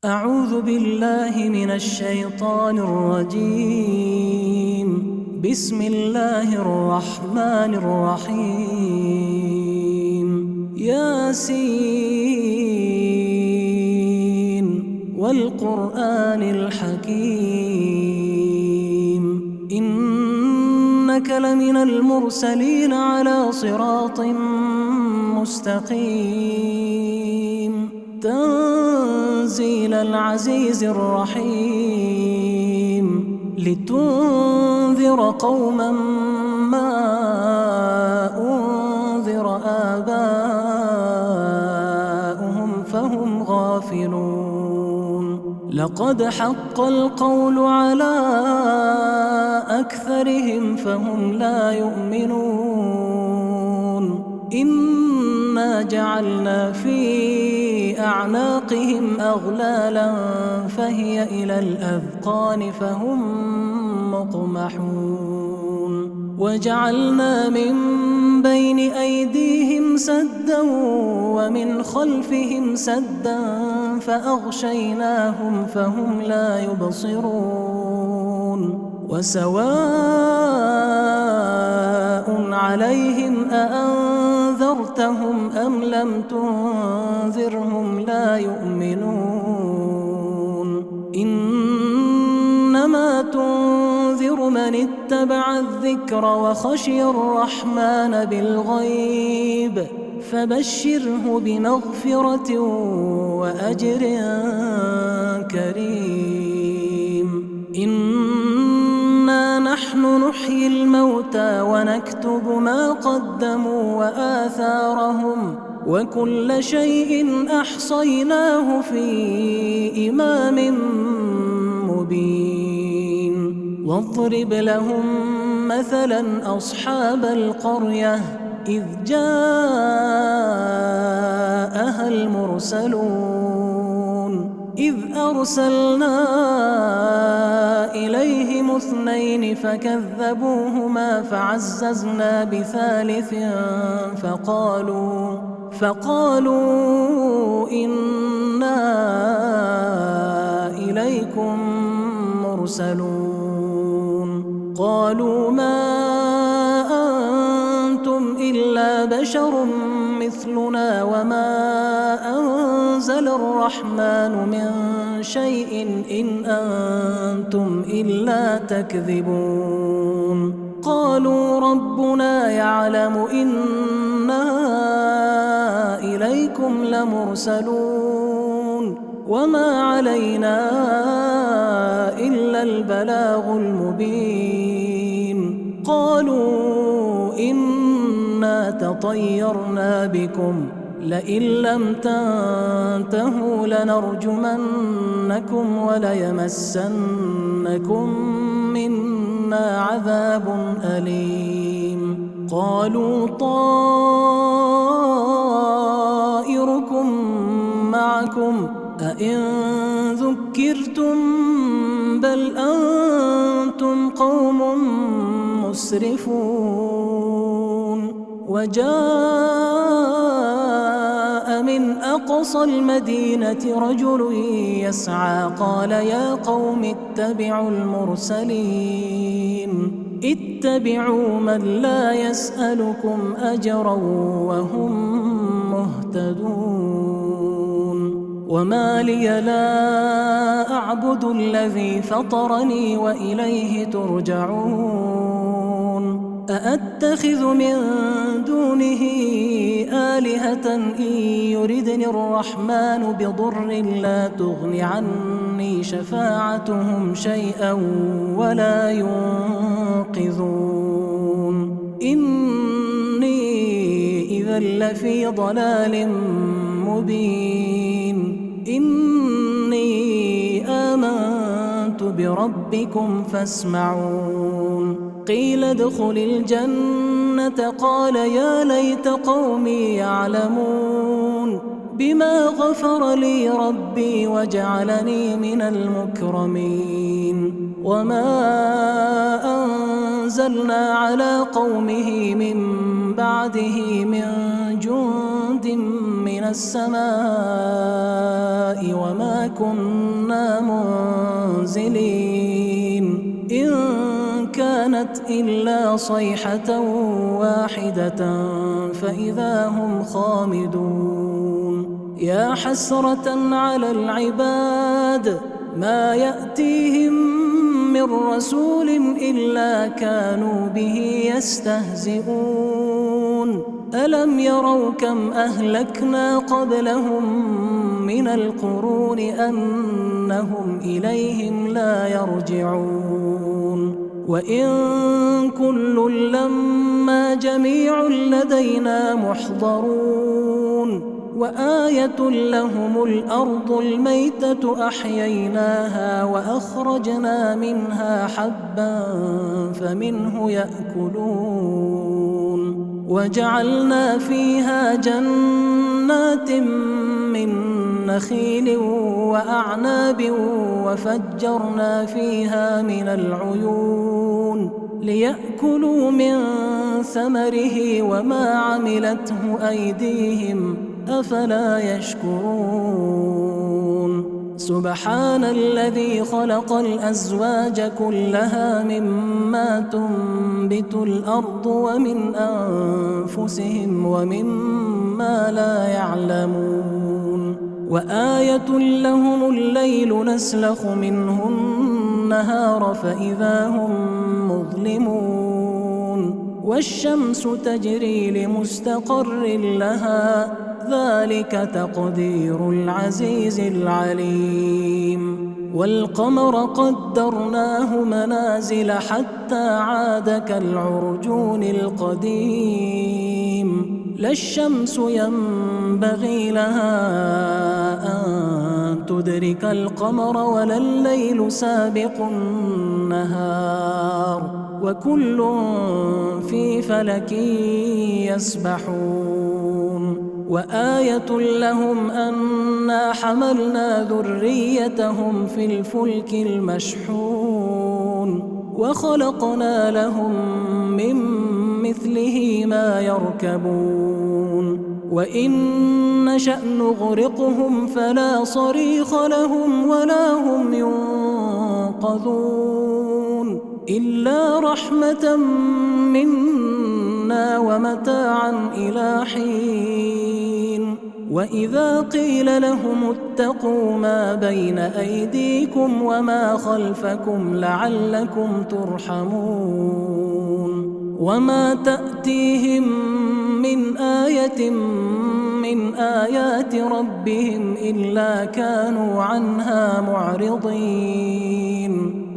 أعوذ بالله من الشيطان الرجيم. بسم الله الرحمن الرحيم. ياسين والقرآن الحكيم إنك لمن المرسلين على صراط مستقيم تنزيل العزيز الرحيم لتنذر قوما ما أنذر آباؤهم فهم غافلون. لقد حق القول على أكثرهم فهم لا يؤمنون. إنا جعلنا في أعناقهم أغلالا فهي إلى الأذقان فهم مقمحون. وجعلنا من بين أيديهم سدا ومن خلفهم سدا فأغشيناهم فهم لا يبصرون. وسواء عليهم أأنذرتهم أم لم تنذرهم لا يؤمنون. إنما تنذر من اتبع الذكر وخشي الرحمن بالغيب فبشره بمغفرة وأجر كريم. إنا نحن نحيي الموتى ونكتب ما قدموا وآثارهم وكل شيء أحصيناه في إمام مبين. واضرب لهم مثلا أصحاب القرية إذ جاءها المرسلون إذ أرسلنا إليهم 2 فكذبوهما فعززنا بثالث فقالوا إنا إليكم مرسلون. قالوا ما أنتم إلا بشر مثلنا وما أنزل الرحمن من شيء إن أنتم إلا تكذبون. قالوا ربنا يعلم إنا إليكم لمرسلون وما علينا إلا البلاغ المبين. قالوا إنا تطيرنا بكم لئن لم تنتهوا لنرجمنكم وليمسنكم منا عذاب أليم. قالوا طائركم معكم أئن ذكرتم بل أنتم قوم مسرفون. وجاء من أقصى المدينة رجل يسعى قال يا قوم اتبعوا المرسلين اتبعوا من لا يسألكم أجرا وهم مهتدون. وما لي لا أعبد الذي فطرني وإليه ترجعون. أأتخذ من دونه آلهة إن يردني الرحمن بضر لا تغن عني شفاعتهم شيئا ولا ينقذون. إني إذا لفي ضلال مبين. إني آمنت بربكم فاسمعون. قيل ادخل الجنة قال يا ليت قومي يعلمون بما غفر لي ربي وجعلني من المكرمين. وما أنزلنا على قومه من بعده من جند من السماء وما كنا منزلين إن كانت إلا صيحة واحدة فإذا هم خامدون يا حسرة على العباد ما يأتيهم من رسول إلا كانوا به يستهزئون ألم يروا كم أهلكنا قبلهم من القرون أنهم إليهم لا يرجعون وإن كل لما جميع لدينا محضرون وآية لهم الأرض الميتة أحييناها وأخرجنا منها حبا فمنه يأكلون وجعلنا فيها جنات من نخيل وأعناب وفجرنا فيها من العيون ليأكلوا من ثمره وما عملته أيديهم أفلا يشكرون سبحان الذي خلق الأزواج كلها مما تنبت الأرض ومن أنفسهم ومما لا يعلمون وآية لهم الليل نسلخ منه النهار فإذا هم مظلمون والشمس تجري لمستقر لها ذلك تقدير العزيز العليم والقمر قدرناه منازل حتى عاد كالعرجون القديم لا الشمس ينبغي لها أن تدرك القمر ولا الليل سابق النهار وكل في فلك يسبحون وآية لهم أنا حملنا ذريتهم في الفلك المشحون وخلقنا لهم من مثله ما يركبون وإن نشأ نغرقهم فلا صريخ لهم ولا هم ينقذون إلا رحمة منا ومتاعا إلى حين وإذا قيل لهم اتقوا ما بين أيديكم وما خلفكم لعلكم ترحمون وما تأتيهم من آية من آيات ربهم إلا كانوا عنها معرضين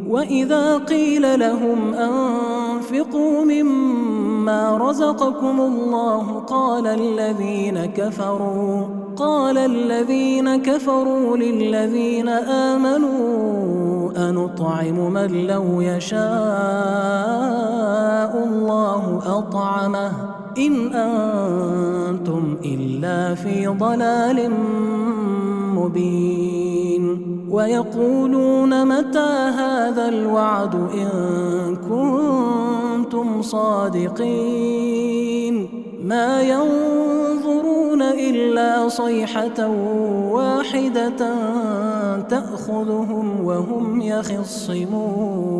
وإذا قيل لهم أنفقوا مما رزقكم الله قال الذين كفروا للذين آمنوا أنطعم من لو يشاء الله أطعمه إن أنتم إلا في ضلال مبين ويقولون متى هذا الوعد إن كنتم صادقين ما ينظرون إلا صيحة واحدة تأخذهم وهم يخصمون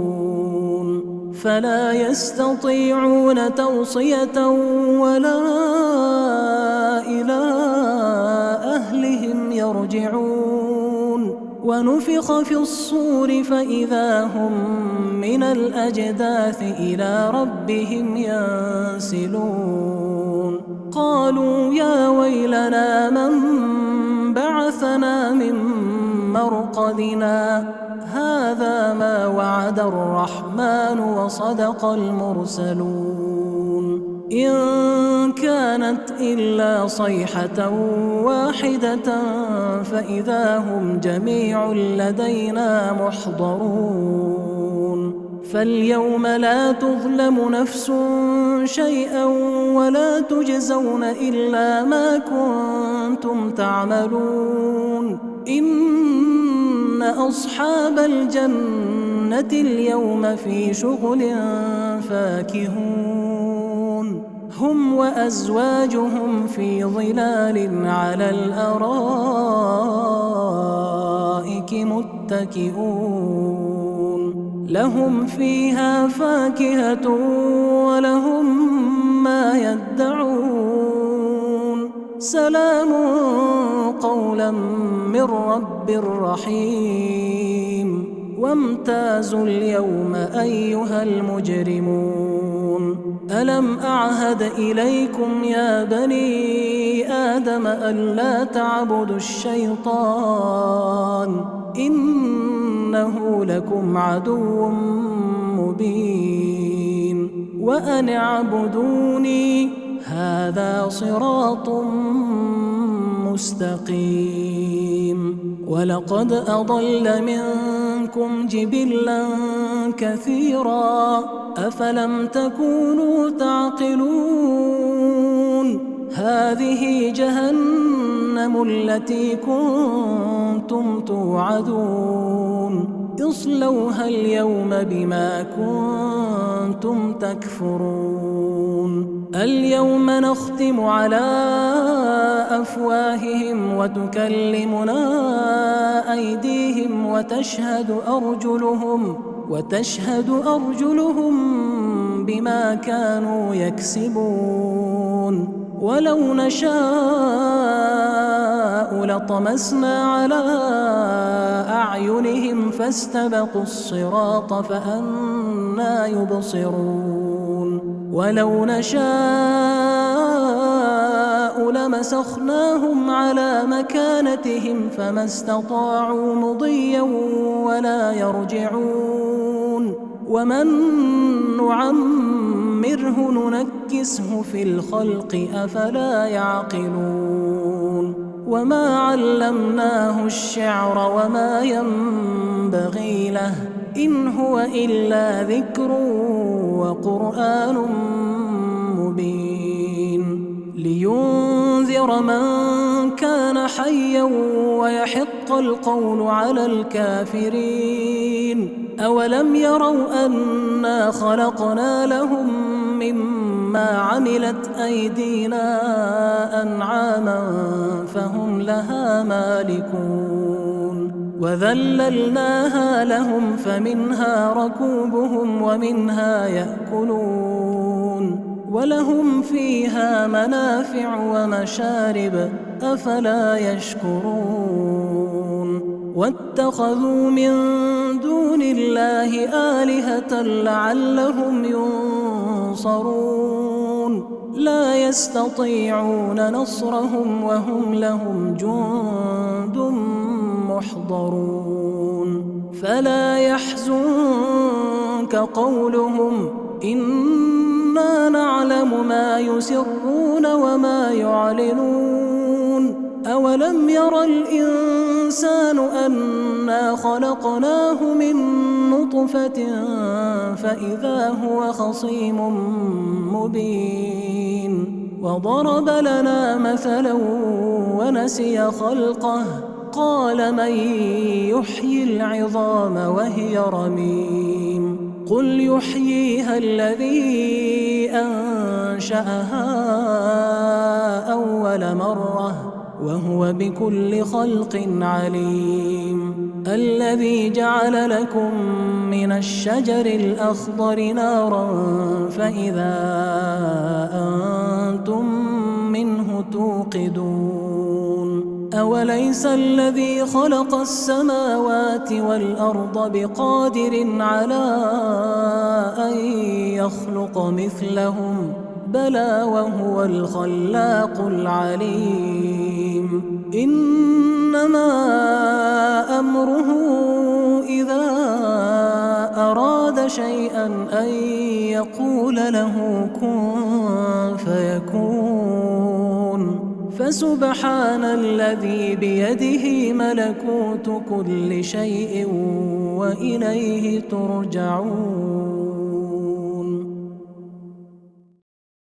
فلا يستطيعون توصية ولا إلى أهلهم يرجعون ونفخ في الصور فإذا هم من الأجداث إلى ربهم ينسلون قالوا يا ويلنا من بعثنا من مرقدنا هذا ما وعد الرحمن وصدق المرسلون إن كانت إلا صيحة واحدة فإذا هم جميع لدينا محضرون فاليوم لا تظلم نفس شيئا ولا تجزون إلا ما كنتم تعملون إن أصحاب الجنة اليوم في شغل فاكهون هم وأزواجهم في ظلال على الأرائك متكئون لهم فيها فاكهة ولهم ما يدعون سلام قولا من رب رحيم وامتازوا اليوم أيها المجرمون ألم أعهد إليكم يا بني آدم ألا تعبدوا الشيطان إنه لكم عدو مبين وأن اعبدوني هذا صراط مستقيم ولقد أضل منكم جبلا كثيرا أفلم تكونوا تعقلون هذه جهنم التي كنتم توعدون اصلوها اليوم بما كنتم تكفرون اليوم نختم على أفواههم وتكلمنا أيديهم وتشهد أرجلهم بما كانوا يكسبون ولو نشاء لطمسنا على أعينهم فاستبقوا الصراط فأنى يبصرون ولو نشاء لمسخناهم على مكانتهم فما استطاعوا مضيا ولا يرجعون ومن نعمره ننكسه في الخلق أفلا يعقلون وما علمناه الشعر وما ينبغي له إن هو إلا ذكر وقرآن مبين لينذر من كان حيا ويحق القول على الكافرين أولم يروا أنا خلقنا لهم مما عملت أيدينا أنعاما فهم لها مالكون وذللناها لهم فمنها ركوبهم ومنها يأكلون ولهم فيها منافع ومشارب أفلا يشكرون واتخذوا من دون الله آلهة لعلهم ينصرون لا يستطيعون نصرهم وهم لهم جند محضرون فلا يحزنك قولهم إنا نعلم ما يسرون وما يعلنون أولم ير الإنسان أنا خلقناه من نطفة فإذا هو خصيم مبين وضرب لنا مثلا ونسي خلقه قال من يحيي العظام وهي رميم قل يحييها الذي أنشأها أول مرة وهو بكل خلق عليم الذي جعل لكم من الشجر الأخضر نارا فإذا أنتم منه توقدون أوليس الذي خلق السماوات والأرض بقادر على أن يخلق مثلهم بلى وهو الخلاق العليم إنما أمره إذا أراد شيئا أن يقول له كن فيكون فسبحان الذي بيده ملكوت كل شيء وإليه ترجعون